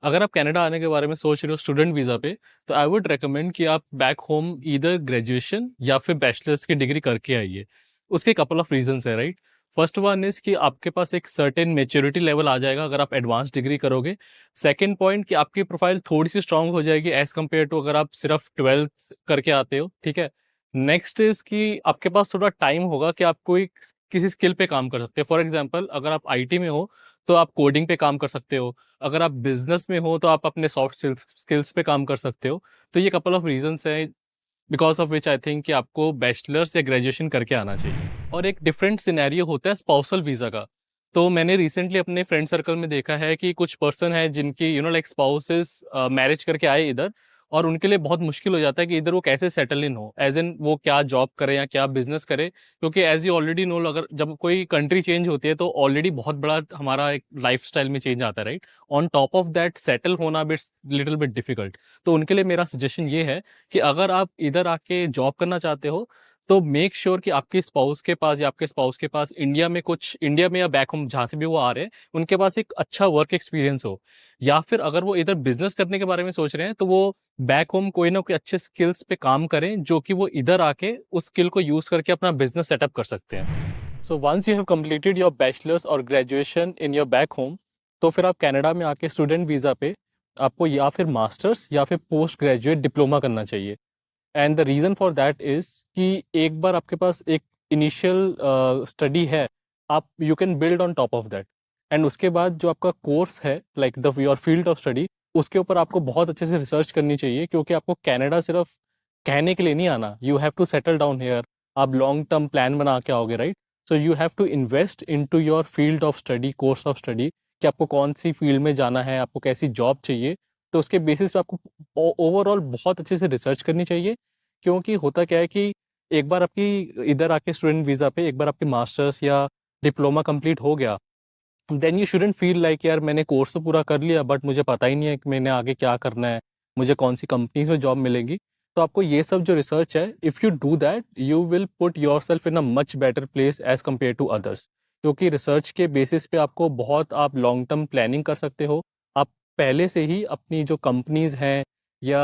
अगर आप कनाडा आने के बारे में सोच रहे हो स्टूडेंट वीज़ा पे, तो आई वुड रिकमेंड कि आप बैक होम ईदर ग्रेजुएशन या फिर बैचलर्स की डिग्री करके आइए। उसके कपल ऑफ रीजंस है, राइट। फर्स्ट वन इज कि आपके पास एक सर्टेन मेच्योरिटी लेवल आ जाएगा अगर आप एडवांस डिग्री करोगे। सेकंड पॉइंट कि आपकी प्रोफाइल थोड़ी सी स्ट्रांग हो जाएगी एज कम्पेयर टू अगर आप सिर्फ 12th करके आते हो, ठीक है। नेक्स्ट इज कि आपके पास थोड़ा टाइम होगा कि आप कोई किसी स्किल पे काम कर सकते हैं। फॉर एग्जाम्पल, अगर आप आईटी में हो तो आप कोडिंग पे काम कर सकते हो। अगर आप बिजनेस में हो तो आप अपने सॉफ्ट स्किल्स पे काम कर सकते हो। तो ये कपल ऑफ रीजंस हैं because of which I think कि आपको बैचलर्स या ग्रेजुएशन करके आना चाहिए। और एक डिफरेंट सिनेरियो होता है स्पाउसल वीज़ा का। तो मैंने रिसेंटली अपने फ्रेंड सर्कल में देखा है कि कुछ पर्सन है जिनकी लाइक स्पाउसेस मैरिज करके आए इधर, और उनके लिए बहुत मुश्किल हो जाता है कि इधर वो कैसे सेटल इन हो, एज इन वो क्या जॉब करे या क्या बिजनेस करे। क्योंकि एज यू ऑलरेडी नो, अगर जब कोई कंट्री चेंज होती है तो ऑलरेडी बहुत बड़ा हमारा एक लाइफ स्टाइल में चेंज आता है, right. On top of that settle होना बिट्स लिटिल बिट डिफिकल्ट। तो उनके लिए मेरा सजेशन ये है कि अगर आप इधर आके जॉब करना चाहते हो तो मेक श्योर कि आपके स्पाउस के पास या आपके स्पाउस के पास इंडिया में या बैक होम जहाँ से भी वो आ रहे हैं, उनके पास एक अच्छा वर्क एक्सपीरियंस हो। या फिर अगर वो इधर बिजनेस करने के बारे में सोच रहे हैं तो वो बैक होम कोई ना कोई अच्छे स्किल्स पे काम करें जो कि वो इधर आके उस स्किल को यूज करके अपना बिजनेस सेटअप कर सकते हैं। So once you have completed your bachelors और graduation in your back home, तो फिर आप कनाडा में आके स्टूडेंट वीज़ा पे आपको या फिर मास्टर्स या फिर पोस्ट ग्रेजुएट डिप्लोमा करना चाहिए। And the reason for that is कि एक बार आपके पास एक इनिशियल स्टडी है, आप you can build on top of that. And उसके बाद जो आपका कोर्स है, like the your field of study, उसके ऊपर आपको बहुत अच्छे से रिसर्च करनी चाहिए। क्योंकि आपको कनाडा सिर्फ कहने के लिए नहीं आना, you have to settle down here. आप लॉन्ग टर्म प्लान बना के आओगे, right. So you have to invest in to your field of study, course of study, कि आपको कौन सी फील्ड में जाना है, आपको कैसी जॉब चाहिए। तो उसके बेसिस पे आपको ओवरऑल बहुत अच्छे से रिसर्च करनी चाहिए। क्योंकि होता क्या है कि एक बार आपकी इधर आके स्टूडेंट वीज़ा पे एक बार आपकी मास्टर्स या डिप्लोमा कंप्लीट हो गया, then you shouldn't feel like यार मैंने कोर्स तो पूरा कर लिया बट मुझे पता ही नहीं है कि मैंने आगे क्या करना है, मुझे कौन सी कंपनीज में जॉब मिलेगी। तो आपको ये सब जो रिसर्च है, if you do that you will put yourself in a much better place as compare to others. क्योंकि रिसर्च के बेसिस पे आपको बहुत आप लॉन्ग टर्म प्लानिंग कर सकते हो। आप पहले से ही अपनी जो कंपनीज हैं या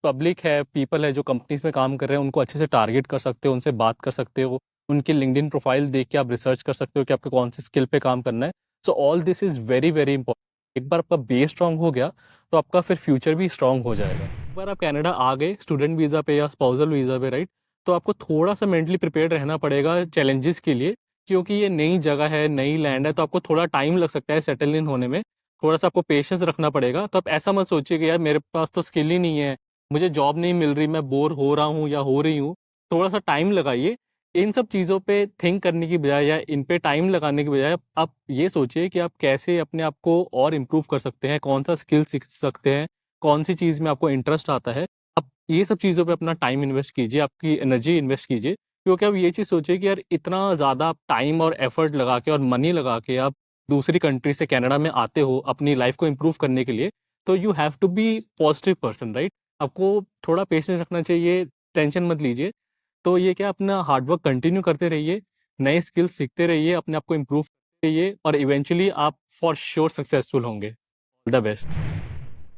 पब्लिक है, पीपल है जो कंपनीज में काम कर रहे हैं, उनको अच्छे से टारगेट कर सकते हो, उनसे बात कर सकते हो। उनकी लिंक्डइन प्रोफाइल देख के आप रिसर्च कर सकते हो कि आपको कौन सी स्किल पे काम करना है। So all this is very very important. एक बार आपका बेस स्ट्रांग हो गया तो आपका फिर फ्यूचर भी स्ट्रांग हो जाएगा। एक बार आप कनाडा आ गए स्टूडेंट वीज़ा पे या स्पाउसल वीज़ा पे, राइट, तो आपको थोड़ा सा मेंटली प्रिपेयर रहना पड़ेगा चैलेंजेस के लिए। क्योंकि ये नई जगह है, नई लैंड है, तो आपको थोड़ा टाइम लग सकता है सेटल इन होने में। थोड़ा सा आपको पेशेंस रखना पड़ेगा। तो आप ऐसा मत सोचिए कि यार मेरे पास तो स्किल ही नहीं है, मुझे जॉब नहीं मिल रही, मैं बोर हो रहा हूँ या हो रही हूँ। थोड़ा सा टाइम लगाइए। इन सब चीज़ों पे थिंक करने की बजाय या इन पे टाइम लगाने की बजाय आप ये सोचिए कि आप कैसे अपने आप को और इम्प्रूव कर सकते हैं, कौन सा स्किल सीख सकते हैं, कौन सी चीज़ में आपको इंटरेस्ट आता है। आप ये सब चीज़ों पे अपना टाइम इन्वेस्ट कीजिए, आपकी एनर्जी इन्वेस्ट कीजिए। क्योंकि आप ये चीज़ सोचिए कि यार इतना ज़्यादा आप टाइम और एफर्ट लगा के और मनी लगा के आप दूसरी कंट्री से कनाडा में आते हो अपनी लाइफ को इम्प्रूव करने के लिए, तो you have to be positive person, right. आपको थोड़ा पेशेंस रखना चाहिए, टेंशन मत लीजिए। तो ये क्या, अपना हार्डवर्क कंटिन्यू करते रहिए, नए स्किल्स सीखते रहिए, अपने आप को इम्प्रूव करते रहिए, और इवेंचुअली आप फॉर श्योर सक्सेसफुल होंगे। All the best.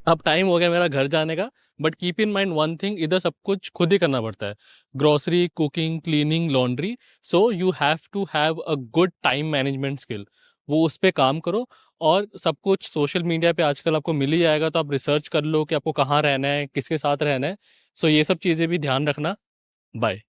अब टाइम हो गया मेरा घर जाने का, but keep in mind one thing, इधर सब कुछ खुद ही करना पड़ता है। Grocery, cooking, cleaning, laundry. So you have to have a good time management skill. वो उस पर काम करो। और सब कुछ सोशल मीडिया पे आजकल आपको मिल ही जाएगा, तो आप रिसर्च कर लो कि आपको कहाँ रहना है, किसके साथ रहना है। सो ये सब चीज़ें भी ध्यान रखना। बाय।